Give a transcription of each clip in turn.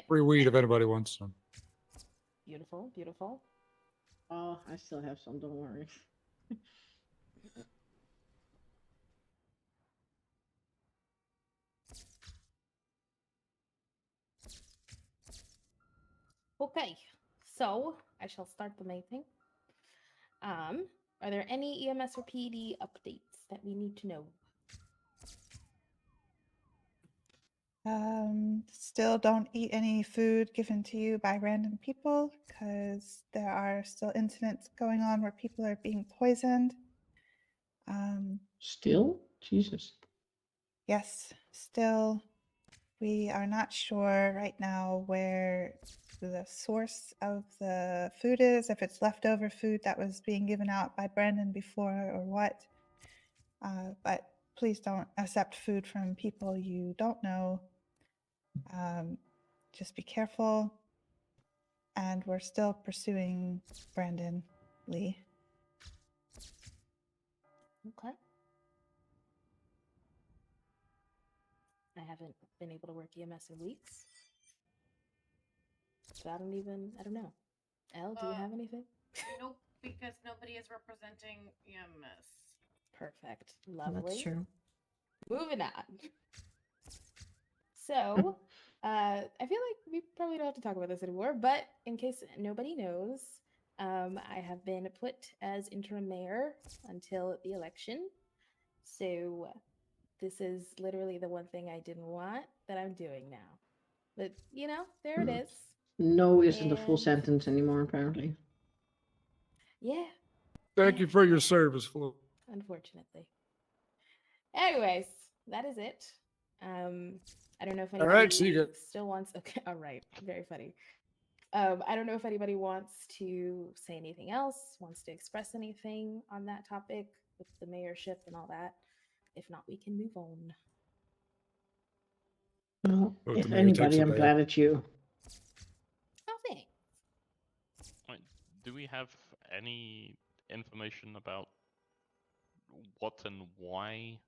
Free weed if anybody wants some. Beautiful, beautiful. Oh, I still have some. Don't worry. Okay, so I shall start the mating. Are there any EMS or PD updates that we need to know? Still don't eat any food given to you by random people because there are still incidents going on where people are being poisoned. Still? Jesus. Yes, still, we are not sure right now where the source of the food is, if it's leftover food that was being given out by Brandon before or what. But please don't accept food from people you don't know. Just be careful. And we're still pursuing Brandon Lee. Okay. I haven't been able to work EMS in weeks. So I don't know. Elle, do you have anything? Nope, because nobody is representing EMS. Perfect. Lovely. That's true. Moving on. So, I feel like we probably don't have to talk about this anymore, but in case nobody knows, I have been put as interim mayor until the election. So, this is literally the one thing I didn't want that I'm doing now. But, there it is. No isn't a full And- sentence anymore, apparently. Yeah, Thank you for your service, Flo. unfortunately. Anyways, that is it. I don't know if All anybody right, see you. still wants. Okay, all right, very funny. I don't know if anybody wants to say anything else, wants to express anything on that topic with the mayorship and all that. If not, we can move on. Well, Hope if the mayor takes anybody, a I'm bath. glad it's you. Oh, thanks. Wait, do we have any information about what and why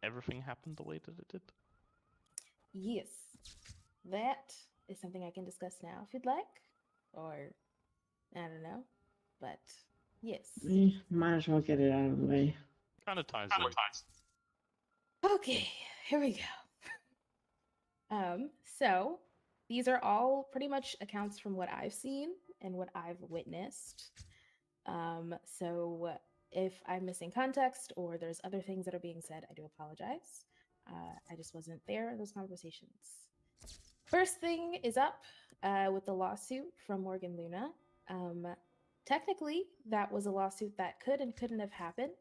everything happened the way that it did? Yes, that is something I can discuss now if you'd like, or I don't know, but yes. Might as well get it out of the way. Kind of ties in. Okay, here we go. So these are all pretty much accounts from what I've seen and what I've witnessed. So if I'm missing context or there's other things that are being said, I do apologize. I just wasn't there in those conversations. First thing is up with the lawsuit from Morgan Luna. Technically, that was a lawsuit that could and couldn't have happened.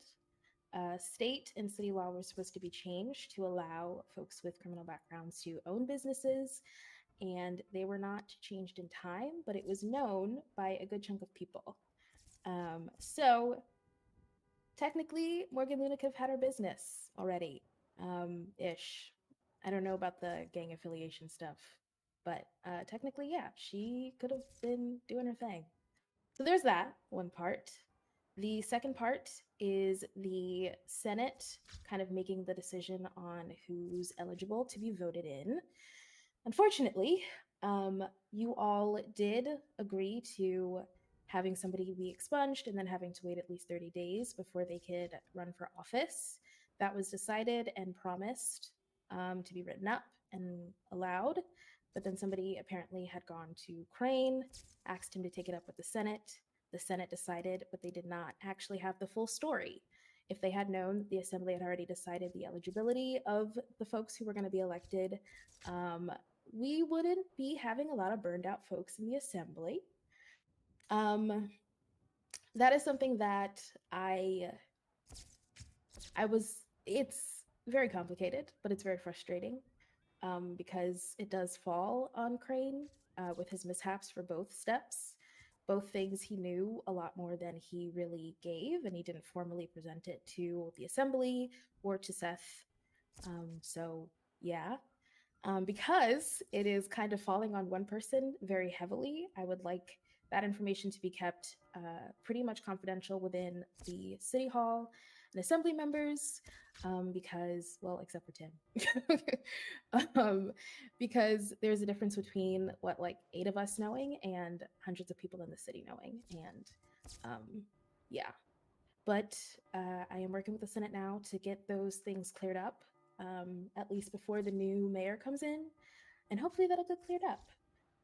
State and city law were supposed to be changed to allow folks with criminal backgrounds to own businesses, and they were not changed in time, but it was known by a good chunk of people. So technically, Morgan Luna could have had her business already, ish. I don't know about the gang affiliation stuff, but technically, yeah, she could have been doing her thing. So there's that one part. The second part is the Senate kind of making the decision on who's eligible to be voted in. Unfortunately, you all did agree to having somebody be expunged and then having to wait at least 30 days before they could run for office. That was decided and promised to be written up and allowed. But then somebody apparently had gone to Crane, asked him to take it up with the Senate. The Senate decided, but they did not actually have the full story. If they had known that the Assembly had already decided the eligibility of the folks who were going to be elected, we wouldn't be having a lot of burned out folks in the Assembly. That is something that it's very complicated, but it's very frustrating because it does fall on Crane with his mishaps for both steps. Both things he knew a lot more than he really gave, and he didn't formally present it to the Assembly or to Seth. So, yeah. Because it is kind of falling on one person very heavily, I would like that information to be kept pretty much confidential within the City Hall. and assembly members, because, well, except for Tim, because there's a difference between what, like 8 of us knowing and hundreds of people in the city knowing, and yeah. But I am working with the Senate now to get those things cleared up, at least before the new mayor comes in, and hopefully that'll get cleared up.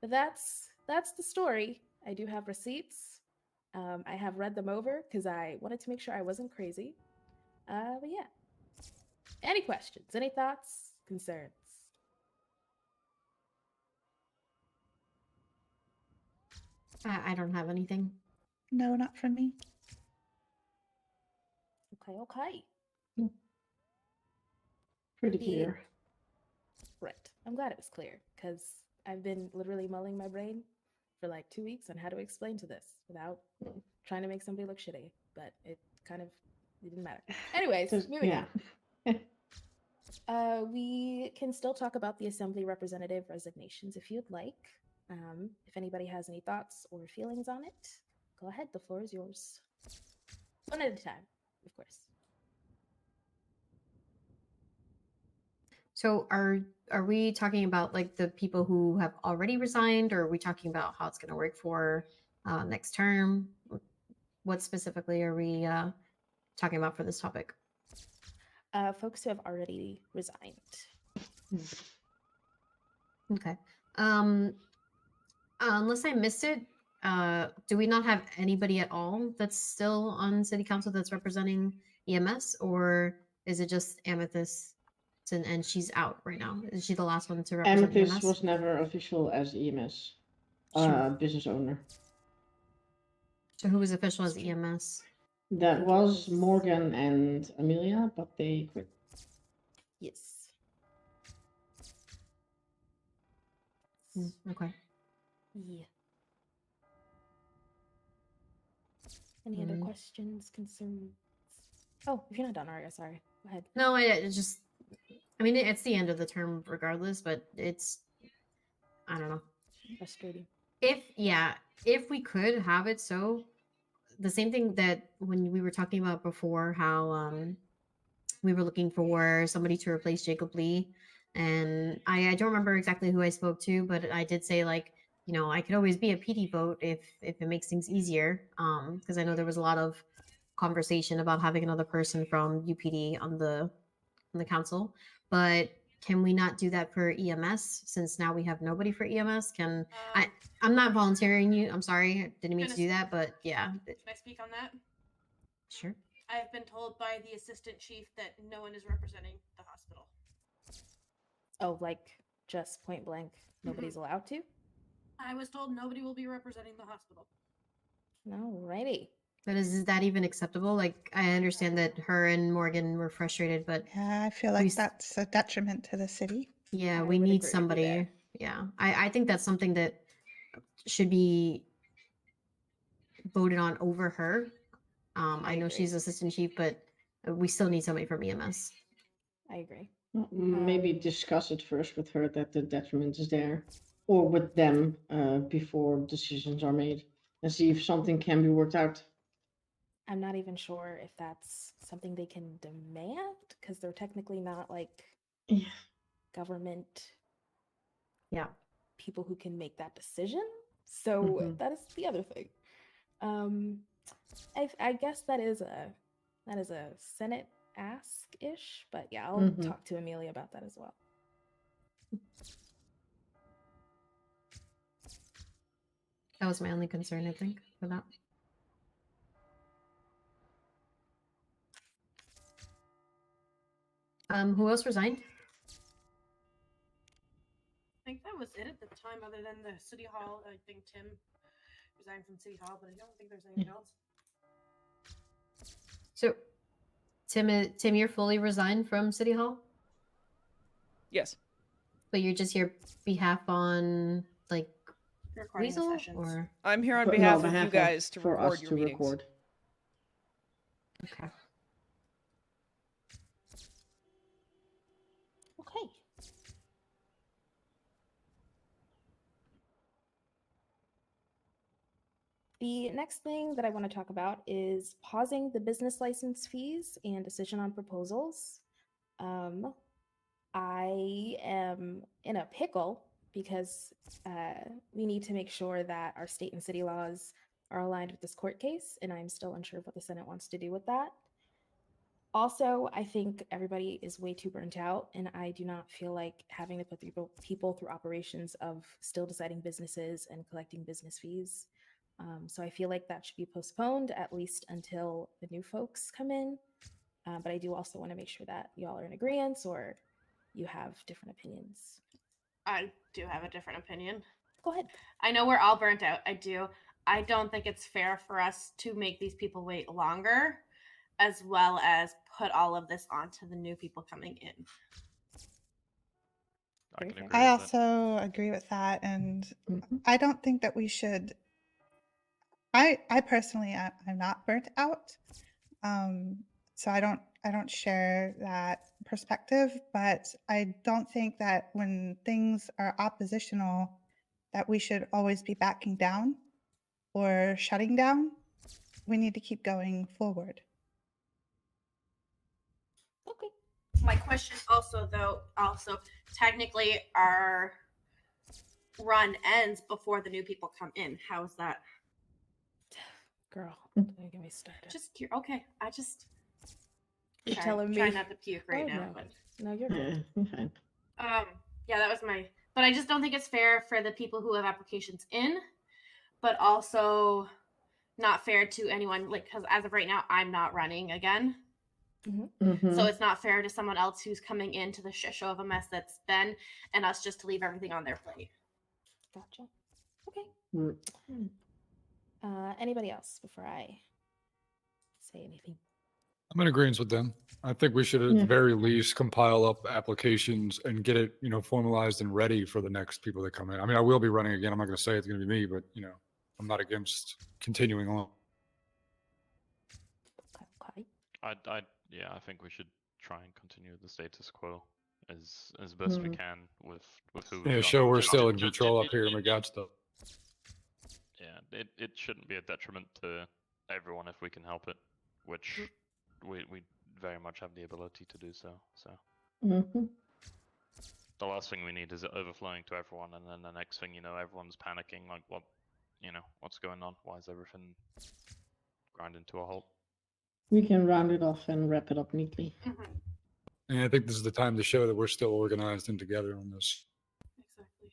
But that's the story. I do have receipts. I have read them over because I wanted to make sure I wasn't crazy. But yeah. Any questions? Any thoughts? Concerns? I don't have anything. No, not from me. Okay. Pretty The- clear. Right. I'm glad it was clear because I've been literally mulling my brain for like 2 weeks on how to explain to this without trying to make somebody look shitty. But it didn't matter. Anyways, Just- moving yeah. on. We can still talk about the assembly representative resignations if you'd like. If anybody has any thoughts or feelings on it, go ahead. The floor is yours. One at a time, of course. So are we talking about like the people who have already resigned, or are we talking about how it's going to work for next term? What specifically are we talking about for this topic? Folks who have already resigned. Okay. Unless I missed it, do we not have anybody at all that's still on city council that's representing EMS, or is it just Amethyst and she's out right now? Is she the last one to represent Amethyst EMS? was never official as EMS Sure. business owner. So who was official as EMS? That think it was was- Morgan and Amelia, but they quit. Yes. Okay. Yeah. Any other Mm. questions, concerns? Oh, if you're not done, Aria, sorry. Go ahead. No, it just, I mean, it's the end of the term regardless, but it's, I don't know. Frustrating. If we could have it so, the same thing that when we were talking about before, how we were looking for somebody to replace Jacob Lee, and I don't remember exactly who I spoke to, but I did say, like, you know, I could always be a PD vote if it makes things easier, because I know there was a lot of conversation about having another person from UPD on the council, but can we not do that for EMS since now we have nobody for EMS? I'm not volunteering you. I'm sorry, I didn't mean to do that, but yeah, Can I speak on that? sure. I've been told by the assistant chief that no one is representing the hospital. Oh, like just point blank, nobody's allowed to? I was told nobody will be representing the hospital. Alrighty. But is that even acceptable? Like, I understand that her and Morgan were frustrated, but Yeah, I feel We like s- that's a detriment to the city. yeah, I we would need agree with you somebody. there. Yeah, I think that's something that should be voted on over her. I I know agree. she's assistant chief, but we still need somebody from EMS. I agree. Well, maybe discuss it first with her that the detriment is there, or with them before decisions are made, and see if something can be worked out. I'm not even sure if that's something they can demand because they're technically not like Yeah. government Yeah. people who can make that decision. So Mhm. that is the other thing. I guess that is a Senate ask ish, but yeah, I'll Mhm. talk to Amelia about that as well. That was my only concern, I think, for that. Who else resigned? I think that was it at the time, other than the city hall. I think Tim resigned from city hall, but I don't think there's anything else. So, Tim, you're fully resigned from City Hall, Yes. but you're just here behalf on like Recording the Weasel, sessions. or I'm here on No, behalf of behalf you guys to for record us your to meetings. record. okay. Okay. The next thing that I want to talk about is pausing the business license fees and decision on proposals. I am in a pickle because we need to make sure that our state and city laws are aligned with this court case, and I'm still unsure of what the Senate wants to do with that. Also, I think everybody is way too burnt out, and I do not feel like having to put people through operations of still deciding businesses and collecting business fees. So I feel like that should be postponed at least until the new folks come in. But I do also want to make sure that y'all are in agreement or you have different opinions. I do have a different opinion. Go ahead. I know we're all burnt out. I do. I don't think it's fair for us to make these people wait longer, as well as put all of this onto the new people coming in. I Very can fair. agree I with that. also agree with that, and Mhm. I don't think that we should. I personally, I'm not burnt out, so I don't share that perspective. But I don't think that when things are oppositional, that we should always be backing down or shutting down. We need to keep going forward. Okay. My question also, technically our run ends before the new people come in. How is that? Girl, Mm. don't get me started. Okay. I just You're sorry, telling try me. not to puke right Oh, now, no. but No, you're good. Yeah, okay. yeah, that was my. But I just don't think it's fair for the people who have applications in, but also not fair to anyone. Like, because as of right now, I'm not running again. Mhm. So it's not fair to someone else who's coming into the shit show of a mess that's been, and us just to leave everything on their plate. Gotcha. Okay. Mm. Anybody else before I say anything? I'm in agreement with them. I think we should at Yeah. the very least compile up applications and get it, formalized and ready for the next people that come in. I mean, I will be running again. I'm not going to say it's going to be me, but I'm not against continuing on. Okay. I think we should try and continue the status quo as best we Mm. can with who we've Yeah, got. show we're Just- still it- in just- control it- up here and it- we got stuff. Yeah, it shouldn't be a detriment to everyone if we can help it, which we very much have the ability to do so. So Mhm. the last thing we need is it overflowing to everyone, and then the next thing you know, everyone's panicking like, what's going on? Why is everything grinding to a halt? We can round it off and wrap it up neatly. And I think this is the time to show that we're still organized and together on this. Exactly.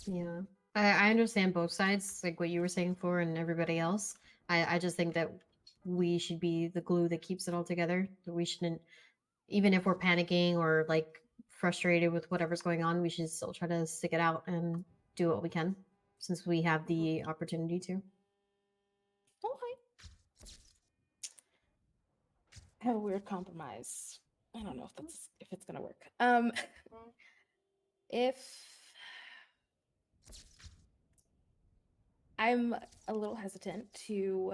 Yeah. I understand both sides, like what you were saying for and everybody else. I just think that we should be the glue that keeps it all together. That we shouldn't, even if we're panicking or like frustrated with whatever's going on, we should still try to stick it out and do what we can since we have the opportunity to. Okay. I have a weird compromise. I don't know if it's gonna work. If I'm a little hesitant to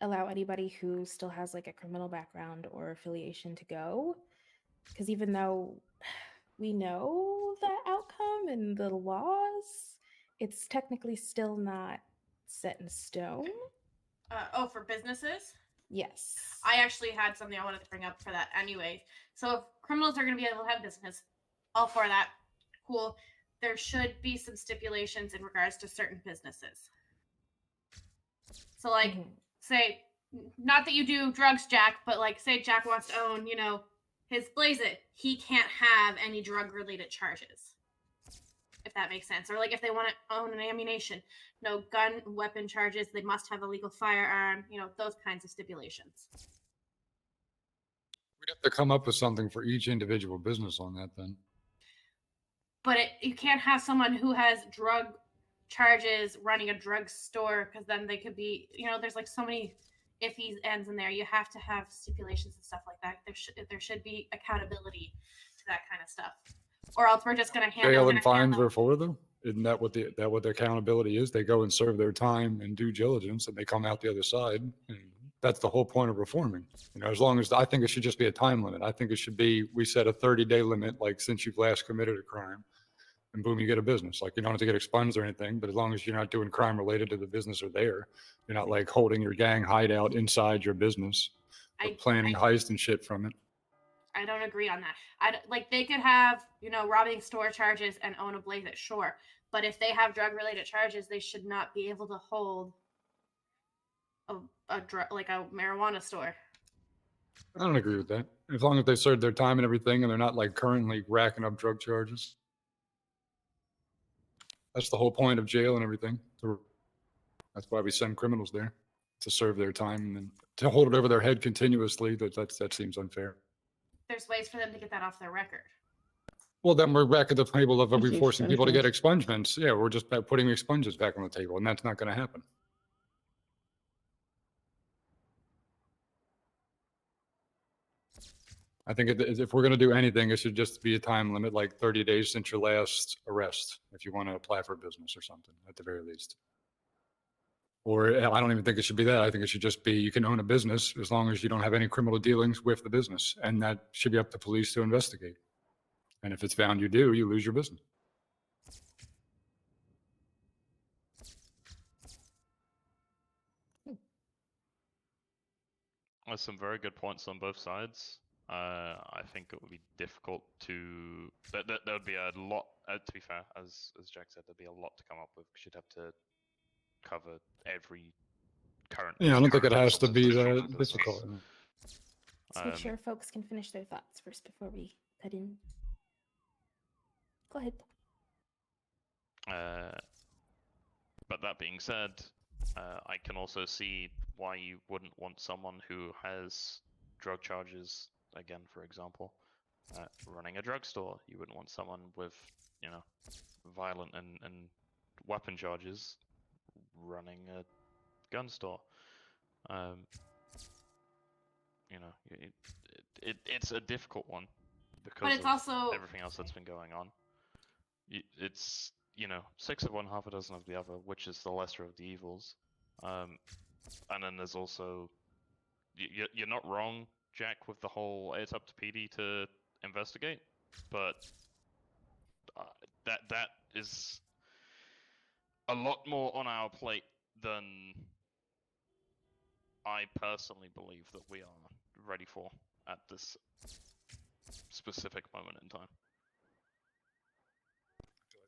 allow anybody who still has like a criminal background or affiliation to go, because even though we know the outcome and the laws, it's technically still not set in stone. For businesses? Yes. I actually had something I wanted to bring up for that anyway. So if criminals are going to be able to have business, all for that, cool. There should be some stipulations in regards to certain businesses. So like, Mhm. say, not that you do drugs, Jack, but like, say Jack wants to own, his Blaze It. He can't have any drug-related charges, if that makes sense. Or like, if they want to own an ammunition, no gun, weapon charges. They must have a legal firearm. Those kinds of stipulations. We'd have to come up with something for each individual business on that then. But you can't have someone who has drug charges running a drugstore, because then they could be, there's like so many iffy ends in there. You have to have stipulations and stuff like that. There should be accountability to that kind of stuff, or else we're just going to Jail and fines are for them. Isn't that what the accountability is? They go and serve their time and due diligence, and they come out the other side. And that's the whole point of reforming. As long as I think it should just be a time limit. I think it should be, we set a 30-day limit, like since you've last committed a crime. and boom, you get a business. Like, you don't have to get expunged or anything, but as long as you're not doing crime related to the business or there, you're not like holding your gang hideout inside your business or planning heist and shit from it. I don't agree on that. Like they could have, robbing store charges and own a Blaze It, sure. But if they have drug related charges, they should not be able to hold a drug like a marijuana store. I don't agree with that. As long as they served their time and everything and they're not like currently racking up drug charges. That's the whole point of jail and everything. That's why we send criminals there, to serve their time, and then to hold it over their head continuously. That seems unfair. There's ways for them to get that off their record. Well, then we're back at the table of, are we With the forcing people to get expungements. expungements? Yeah, we're just putting expungements back on the table, and that's not going to happen. I think if we're going to do anything, it should just be a time limit, like 30 days since your last arrest, if you want to apply for a business or something, at the very least. Or I don't even think it should be that. I think it should just be, you can own a business as long as you don't have any criminal dealings with the business. And that should be up to police to investigate. And if it's found you do, you lose your business. There's some very good points on both sides. I think it would be difficult to. There would be a lot. To be fair, as Jack said, there'd be a lot to come up with. Because you'd have to cover every current. Yeah, I don't think it has to be current that business. difficult. Let's make sure folks can finish their thoughts first before we cut in. Go ahead. But that being said, I can also see why you wouldn't want someone who has drug charges, again, for example, running a drugstore. You wouldn't want someone with, violent and weapon charges running a gun store. It's a difficult one because But it's of also everything else that's been going on. It's, 6 of one, half a dozen of the other, which is the lesser of the evils. And then there's also, you're not wrong, Jack, with the whole it's up to PD to investigate, but that is a lot more on our plate than I personally believe that we are ready for at this specific moment in time.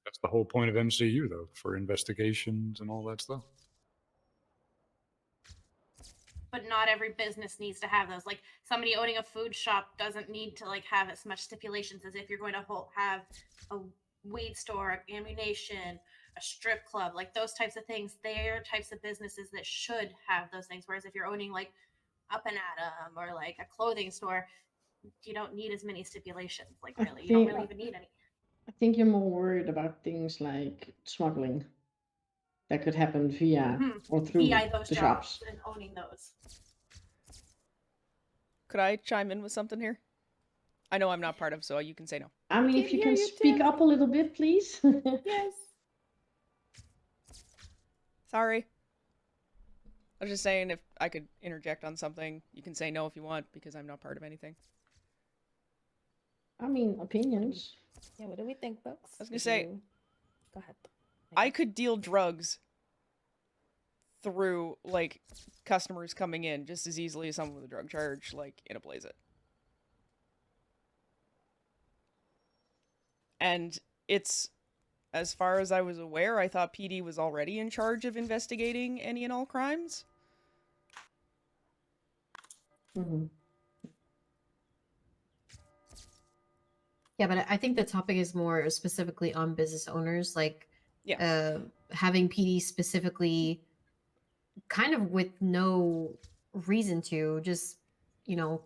That's the whole point of MCU, though, for investigations and all that stuff. but not every business needs to have those. Like somebody owning a food shop doesn't need to have as much stipulations as if you're going to have a weed store, ammunition, a strip club, like those types of things. They're types of businesses that should have those things. Whereas if you're owning like Up and Atom or like a clothing store, you don't need as many stipulations. Like really, you don't really even need any. I think you're more worried about things like smuggling that could happen via or through via those the jobs shops. and owning those. Could I chime in with something here? I know I'm not part of, so you can say no. I mean, if you can hear you, speak Tim. up a little bit, please. Yes. Sorry. I was just saying if I could interject on something, you can say no if you want, because I'm not part of anything. I mean, opinions. Yeah, what do we think, folks? I was gonna say- Go ahead. I could deal drugs through, like, customers coming in just as easily as someone with a drug charge, like, in a Blaze It. And it's, as far as I was aware, I thought PD was already in charge of investigating any and all crimes. Hmm. Yeah, but I think the topic is more specifically on business owners, like having PD specifically kind of with no reason to, just,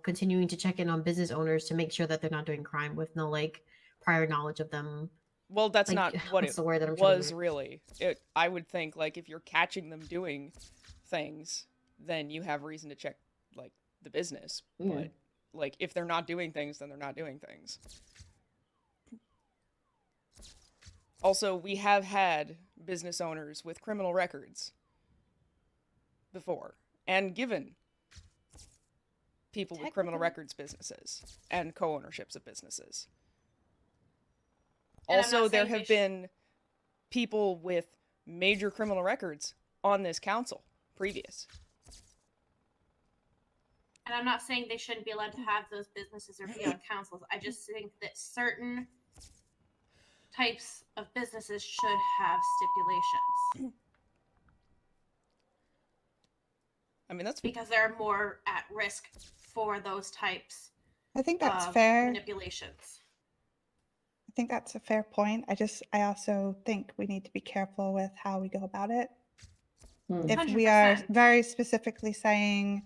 continuing to check in on business owners to make sure that they're not doing crime with no, like, prior knowledge of them. Well, that's Like, not what what's it the word that I'm trying to was remember? really. I would think, like, if you're catching them doing things, then you have reason to check, like, the business. Yeah. But, like, if they're not doing things, then they're not doing things. Also, we have had business owners with criminal records before, and given people with criminal Technically- records businesses and co-ownerships of businesses. And I'm Also, not there saying they have been people with major criminal records on this council previous. And I'm not saying they shouldn't be allowed to have those businesses or be on councils. I just think that certain types of businesses should have stipulations I mean, that's because they're more at risk for those types I think that's of fair. manipulations. I think that's a fair point. I also think we need to be careful with how we go about it. Hmm. If we are 100%. very specifically saying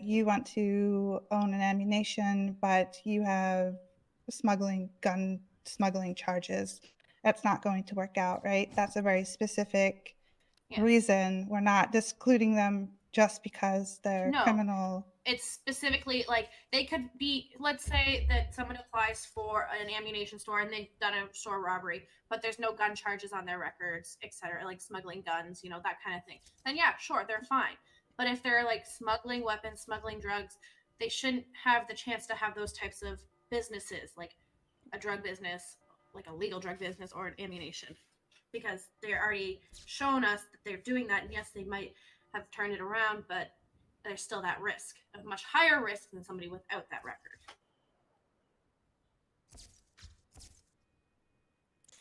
you want to own an ammunition, but you have gun smuggling charges, that's not going to work out, right? That's a very specific Yeah. reason. We're not excluding them just because they're No. criminal. It's specifically like they could be, let's say that someone applies for an ammunition store and they've done a store robbery, but there's no gun charges on their records, etc., like smuggling guns, you know, that kind of thing. Then yeah, sure, they're fine. But if they're like smuggling weapons, smuggling drugs, they shouldn't have the chance to have those types of businesses, like a drug business, like a legal drug business or an ammunition, because they're already shown us that they're doing that. And yes, they might have turned it around, but there's still that risk, a much higher risk than somebody without that record.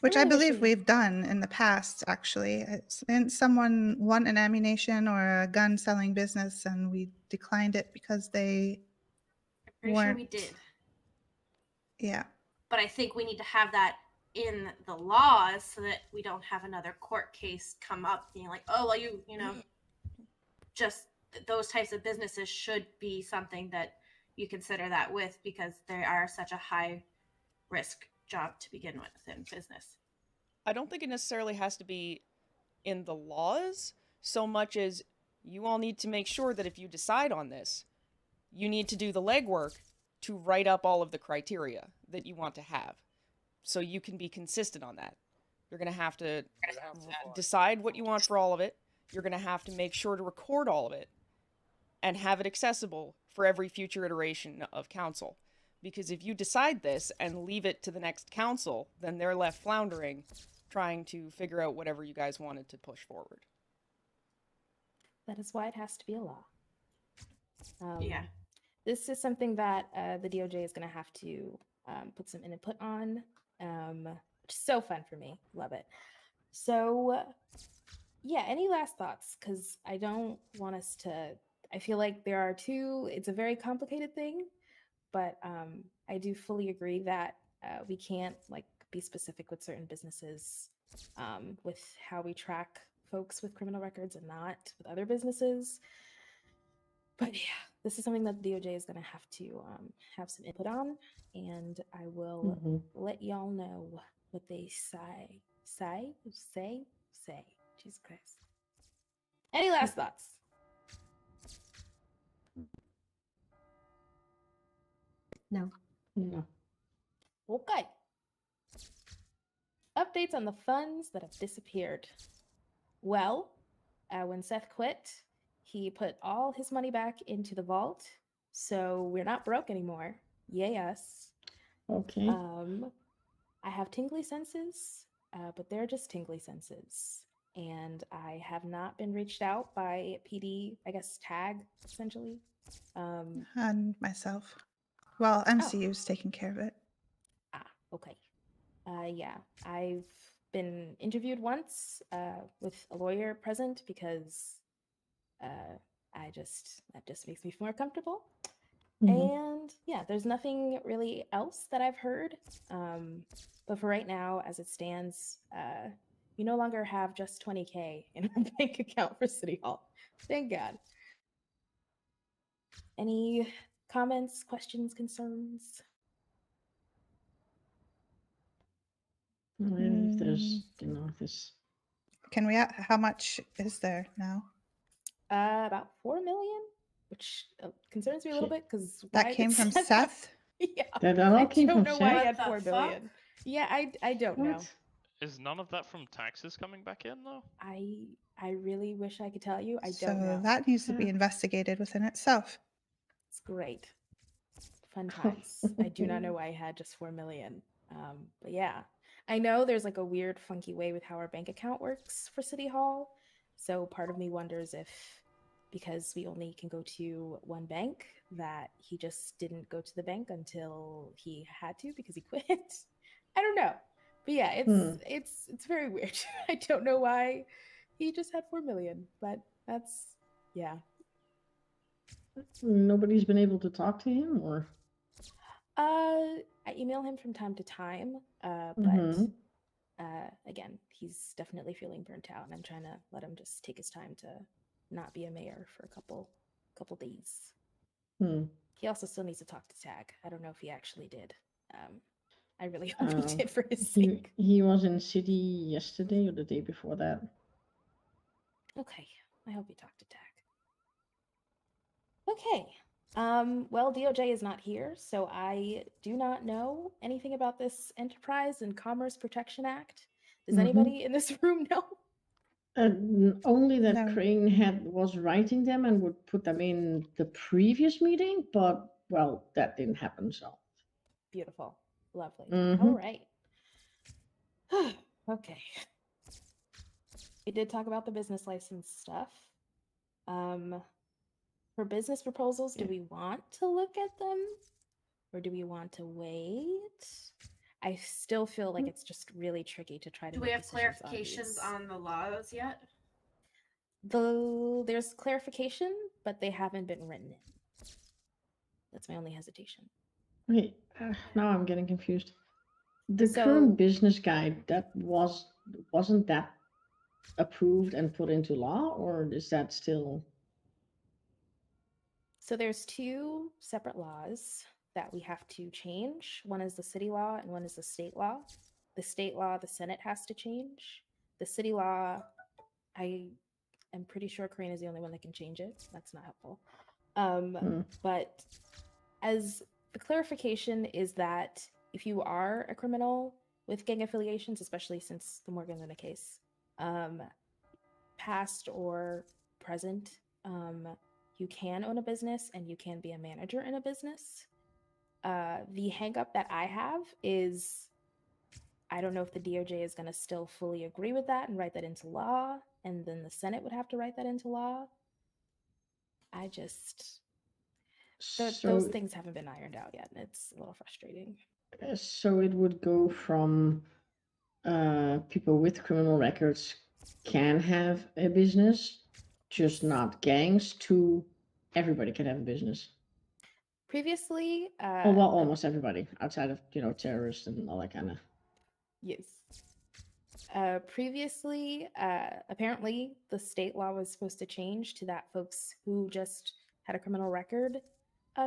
Which I think there believe should- we've done in the past, actually. Didn't someone want an ammunition or a gun selling business and we declined it because they, I'm pretty sure we Weren't- did, yeah. but I think we need to have that in the laws so that we don't have another court case come up being like, oh, well, you know, just those types of businesses should be something that you consider that with, because they are such a high risk job to begin with in business. I don't think it necessarily has to be in the laws so much as you all need to make sure that if you decide on this, you need to do the legwork to write up all of the criteria that you want to have so you can be consistent on that. You're going to have to decide what you want for all of it. You're going to have to make sure to record all of it and have it accessible for every future iteration of council. Because if you decide this and leave it to the next council, then they're left floundering, trying to figure out whatever you guys wanted to push forward. That is why it has to be a law. Yeah. This is something that the DOJ is going to have to put some input on, which is so fun for me. Love it. So, yeah, any last thoughts? Because I don't want us to. I feel like there are two. It's a very complicated thing, but I do fully agree that we can't like be specific with certain businesses with how we track folks with criminal records and not with other businesses. But yeah, this is something that the DOJ is going to have to have some input on, and I will Mhm. let y'all know what they say. Jesus Christ. Any last thoughts? No. No. Okay. Updates on the funds that have disappeared. Well, when Seth quit, he put all his money back into the vault, so we're not broke anymore. Yay us. Okay. I have tingly senses, but they're just tingly senses. And I have not been reached out by PD, I guess, tag, essentially. And myself. Well, MCU's taking care of it. Okay. Yeah, I've been interviewed once with a lawyer present because that just makes me feel more comfortable. Mhm. And yeah, there's nothing really else that I've heard. But for right now, as it stands, we no longer have just 20K in our bank account for City Hall. Thank God. Any comments, questions, concerns? If there's, if there's. Can we, how much is there now? About 4 million, which concerns me a little Shit. bit because That came from Seth? Yeah, That all I came don't from know why he Seth? had What 4 the billion. fuck? Yeah, I don't know. What? Is none of that from taxes coming back in though? I really wish I could tell you. I So don't know. that needs to be Yeah. investigated within itself. It's great. Fun times. I do not know why I had just 4 million. But yeah, I know there's like a weird, funky way with how our bank account works for City Hall. So part of me wonders if, because we only can go to one bank, that he just didn't go to the bank until he had to because he quit. I don't know. But yeah, it's very weird. I don't know why he just had 4 million, but that's yeah. Nobody's been able to talk to him, or I email him from time to time, but Mhm. again, he's definitely feeling burnt out, and I'm trying to let him just take his time to not be a mayor for a couple days. Hmm. He also still needs to talk to Tag. I don't know if he actually did. I really hope he Oh, did for his he sake. he was in city yesterday or the day before that. Okay, I hope he talked to Tag. Okay. Well, DOJ is not here, so I do not know anything about this Enterprise and Commerce Protection Act. Does Mhm. anybody in this room know? Only that No. Crane was writing them and would put them in the previous meeting, but well, that didn't happen. So Beautiful. Lovely. Mhm. All right. Okay. We did talk about the business license stuff. For business proposals, do Yeah. we want to look at them or do we want to wait? I still feel like it's just really tricky to try to Do we make have decisions on clarifications these. on the laws yet? Though there's clarification, but they haven't been written in. That's my only hesitation. Wait, now I'm getting confused. The So- current business guide wasn't that approved and put into law, or is that still? So there's two separate laws that we have to change. One is the city law and one is the state law. The state law, the Senate has to change. The city law, I am pretty sure Crane is the only one that can change it. That's not helpful. But as the clarification is that if you are a criminal with gang affiliations, especially since the Morgan Luna case, past or present, you can own a business and you can be a manager in a business. The hangup that I have is I don't know if the DOJ is going to still fully agree with that and write that into law, and then the Senate would have to write that into law. I just those So things haven't been ironed out yet, and it's a little frustrating. so it would go from people with criminal records can have a business, just not gangs, to everybody can have a business. Previously, Oh well, almost everybody outside of terrorists and all that kind of. yes. Previously, apparently, the state law was supposed to change to that folks who just had a criminal record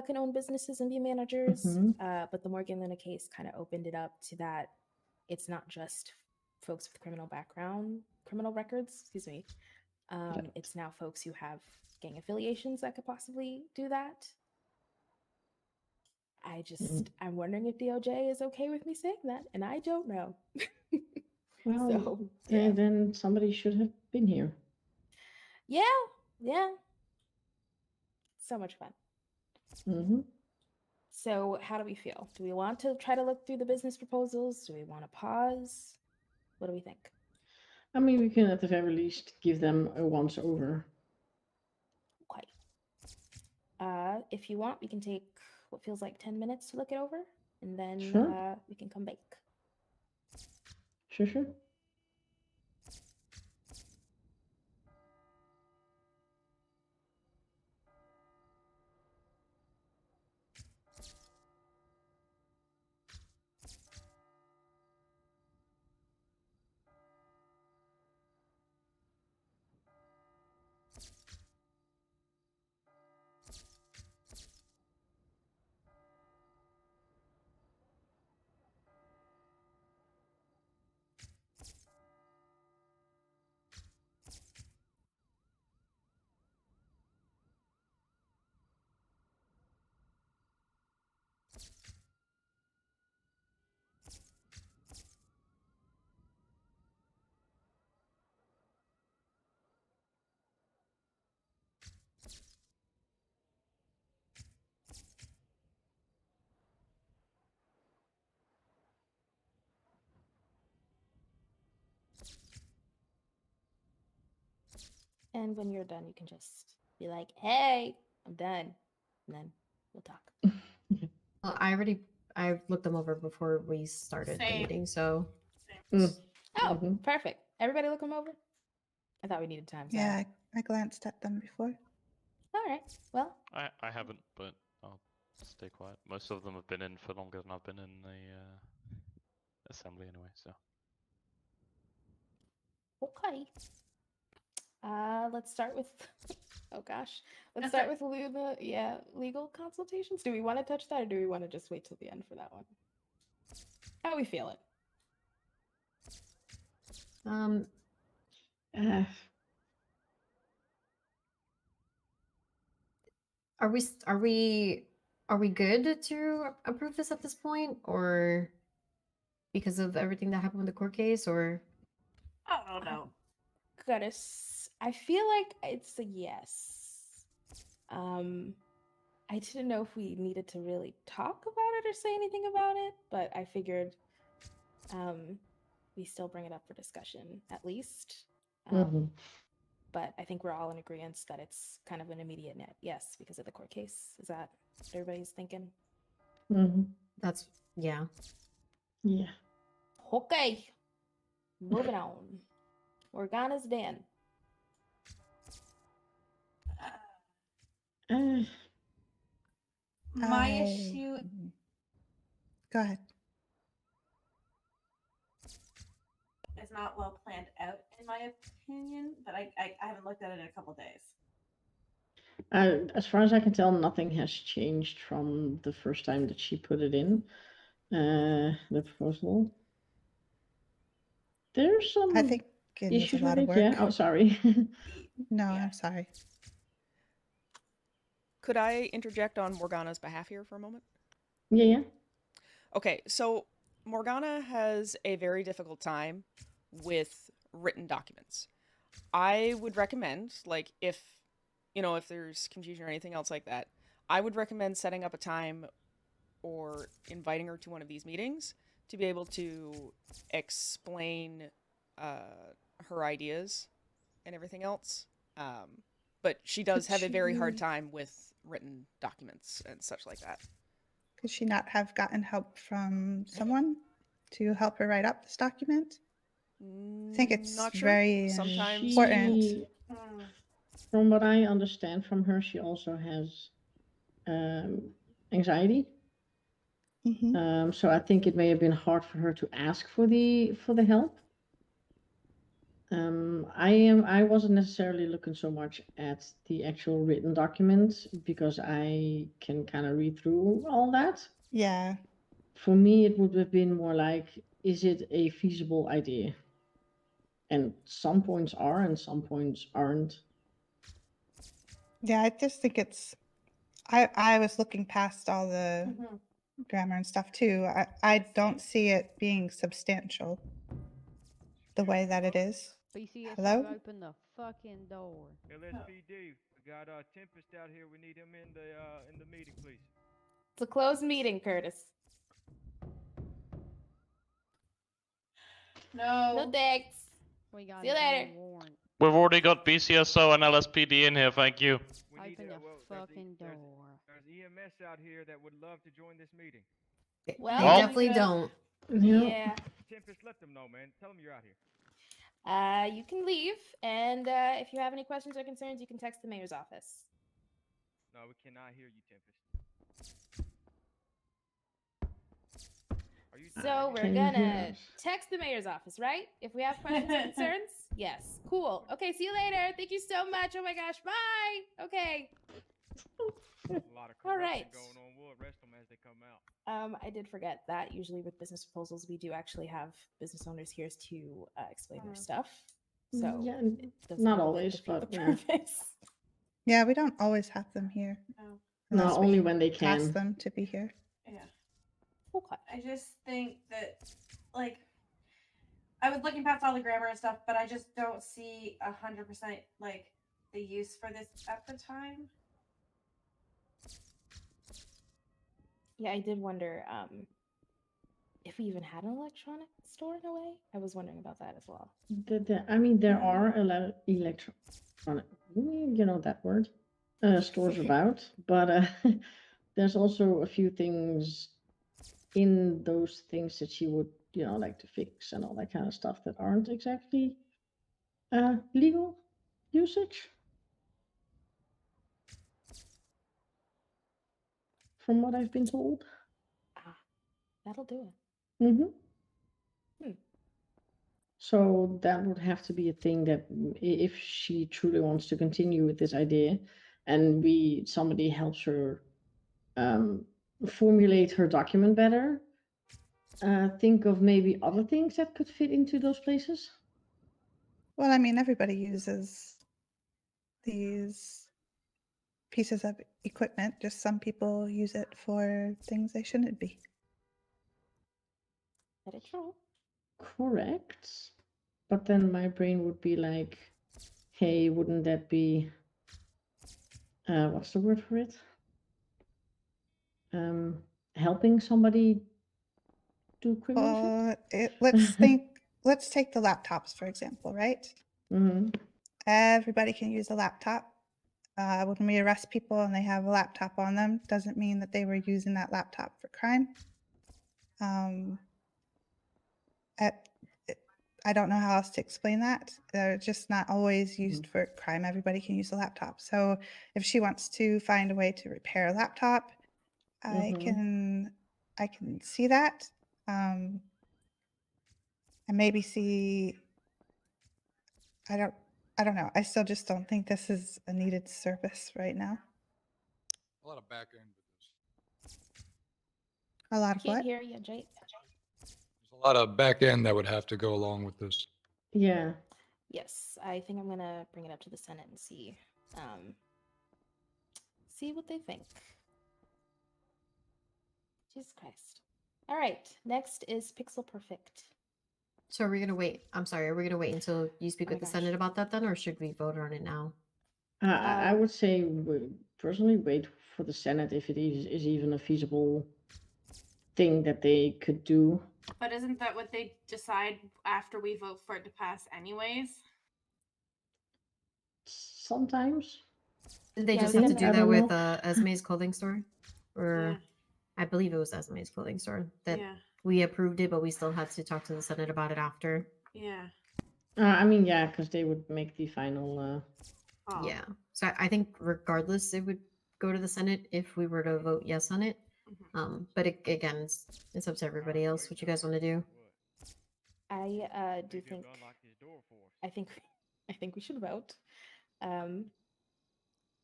can own businesses and be managers. But the Morgan Luna case kind of opened it up to that it's not just folks with criminal records, excuse me. It's now folks who have gang affiliations that could possibly do that. I'm wondering if DOJ is okay with me saying that, and I don't know. Well, So, yeah. then somebody should have been here. Yeah. So much fun. Mm-hmm. So, how do we feel? Do we want to try to look through the business proposals? Do we want to pause? What do we think? I mean, we can at the very least give them a once over. Okay. If you want, we can take what feels like 10 minutes to look it over, and then Sure. we can come back. Sure. And when you're done, you can just be like, "Hey, I'm done," and then we'll talk. Well, I looked them over before we started the Same. meeting, so Mm. Oh, Mhm. perfect. Everybody look them over. I thought we needed time. Sorry. Yeah, I glanced at them before. All right. Well, I haven't, but I'll stay quiet. Most of them have been in for longer than I've been in the assembly anyway, so. okay. Let's start with. Oh gosh, let's That's start it. with legal consultations. Do we want to touch that, or do we want to just wait till the end for that one? How are we feeling? Uh, are we good to approve this at this point, or because of everything that happened with the court case, or I don't know. Curtis, I feel like it's a yes. I didn't know if we needed to really talk about it or say anything about it, but I figured we still bring it up for discussion at least. mhm. But I think we're all in agreement that it's kind of an immediate net yes because of the court case. Is that what everybody's thinking? Mhm. that's yeah. Yeah. Okay. Moving on. Morgana's den. Uh, My I- issue Go ahead. is not well planned out, in my opinion, but I haven't looked at it in a couple days. as far as I can tell, nothing has changed from the first time that she put it in, the proposal. There's some I think it was a issues lot with of it. work. Yeah. Oh, sorry. No, Yeah. I'm sorry. Could I interject on Morgana's behalf here for a moment? Yeah. Okay, so Morgana has a very difficult time with written documents. I would recommend, like, if there's confusion or anything else like that, I would recommend setting up a time or inviting her to one of these meetings to be able to explain her ideas and everything else. But she does Could have a very hard she- time with written documents and such like that. Could she not have gotten help from someone to help her write up this document? I think it's Not sure. very Sometimes important. She, from what I understand from her, she also has anxiety. Mhm. So I think it may have been hard for her to ask for the help. I wasn't necessarily looking so much at the actual written documents because I can kind of read through all that. Yeah. For me, it would have been more like, is it a feasible idea? And some points are and some points aren't. Yeah, I just think it's I was looking past all the grammar and stuff too. I don't see it being substantial the way that it is. BCSO, Hello? open the fucking door. LSPD, we got Tempest out here. We need him in the meeting, please. It's a closed meeting, Curtis. No No. thanks. We got See you a damn later. warrant. We've already got BCSO and LSPD in here, thank you. We need Open the there's fucking door. There's EMS out here that would love to join this meeting. Well, They Well- definitely don't. Yeah. Tempest, let them know, man. Tell them you're out here. You can leave, and if you have any questions or concerns, you can text the mayor's office. No, we cannot hear you, Tempest. Are you So we're Can you hear gonna us? text the mayor's office, right? If we have questions or concerns? Yes. Cool. Okay, see you later. Thank you so much. Oh my gosh. Bye. Okay. a lot of All corruption right. going on. We'll arrest them as they come out. I did forget that usually with business proposals, we do actually have business owners here to explain their stuff. So Yeah, it does not a little bit always, defeat but the yeah. purpose. Yeah, we don't always have them here. No. No, unless we only when they ask can. them to be here. Yeah. Okay. I just think that, like, I was looking past all the grammar and stuff, but I just don't see 100% like the use for this at the time. Yeah, I did wonder if we even had an electronic store in a way. I was wondering about that as well. I mean, there are on you know that word, stores about, but there's also a few things in those things that she would, like to fix and all that kind of stuff that aren't exactly legal usage, from what I've been told. Ah, that'll do it. Mm-hmm. Hmm. So that would have to be a thing that if she truly wants to continue with this idea, and somebody helps her formulate her document better, think of maybe other things that could fit into those places. Well, I mean, everybody uses these pieces of equipment, just some people use it for things they shouldn't be. That is true. Correct. But then my brain would be like, hey, wouldn't that be what's the word for it? Helping somebody do criminal shit? Let's take the laptops, for example, right? Mm-hmm. Everybody can use a laptop. When we arrest people and they have a laptop on them, doesn't mean that they were using that laptop for crime. I don't know how else to explain that. They're just not always used for crime. Everybody can use a laptop. So if she wants to find a way to repair a laptop, I can see that. And maybe see, I don't know. I still just don't think this is a needed service right now. A lot of back end with this. A lot of Can't what? hear you, Jake. There's a lot of back end that would have to go along with this. Yeah. Yes, I think I'm gonna bring it up to the Senate and see what they think. Jesus Christ. All right, next is Pixel Perfect. So are we gonna wait? I'm sorry. Are we gonna wait until you speak Oh my with the gosh. Senate about that then, or should we vote on it now? I would say personally wait for the Senate if it is even a feasible thing that they could do. But isn't that what they decide after we vote for it to pass, anyways? Sometimes. Did they Yeah, just I have to think- do I that don't with know. Esme's clothing store? Or Yeah. I believe it was Esme's clothing store that Yeah. we approved it, but we still had to talk to the Senate about it after. Yeah. I mean, yeah, because they would make the final. Oh. Yeah. So I think regardless, it would go to the Senate if we were to vote yes on it. Mhm. But again, it's up to everybody else what you guys want to do. I do Maybe think he'll unlock his door for us. I think we should vote. And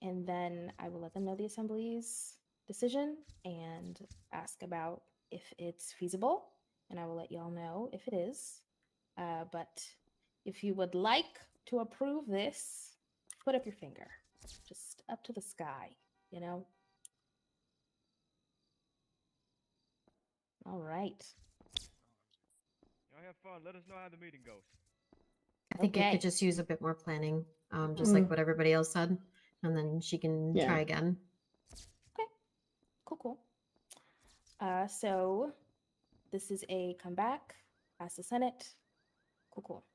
then I will let them know the Assembly's decision and ask about if it's feasible, and I will let y'all know if it is. But if you would like to approve this, put up your finger, just up to the sky, you know? All right. Y'all have fun. Let us know how the meeting goes. I think it Okay. could just use a bit more planning, just Mm. like what everybody else said, and then she can Yeah. try again. Cool. So this is a comeback. Ask the Senate. Cool.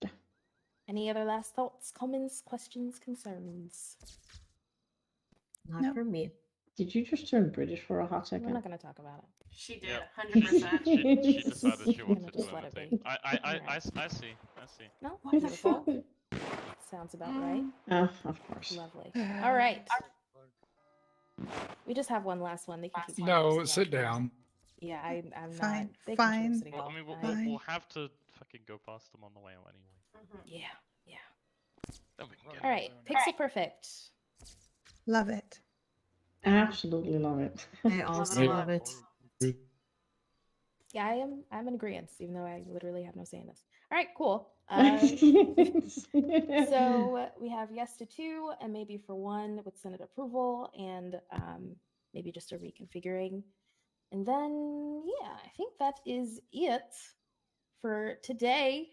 Yeah. Any other last thoughts, comments, questions, concerns? Not No. for me. Did you just turn British for a hot We're second? not going to talk about it. She did, Yep. 100%. She decided she I'm gonna wanted just let it fluidity. be. I Alright. see. No, beautiful. Sounds about right. Of course. Lovely. All right. We just have one last one. They can keep No, conversing sit afterwards. down. Yeah, I'm not. Fine, They can keep fine. sitting Well, I all mean, night. we'll have to fucking go past them on the way out anyway. Mhm. Yeah. Then we can get All right. Pixel Perfect. Love it. Absolutely love it. I also a love lot. it. Yeah, I'm in agreement, even though I literally have no say in this. All right, cool. So we have yes to 2 and maybe for 1 with Senate approval, and maybe just a reconfiguring. And then, yeah, I think that is it for today.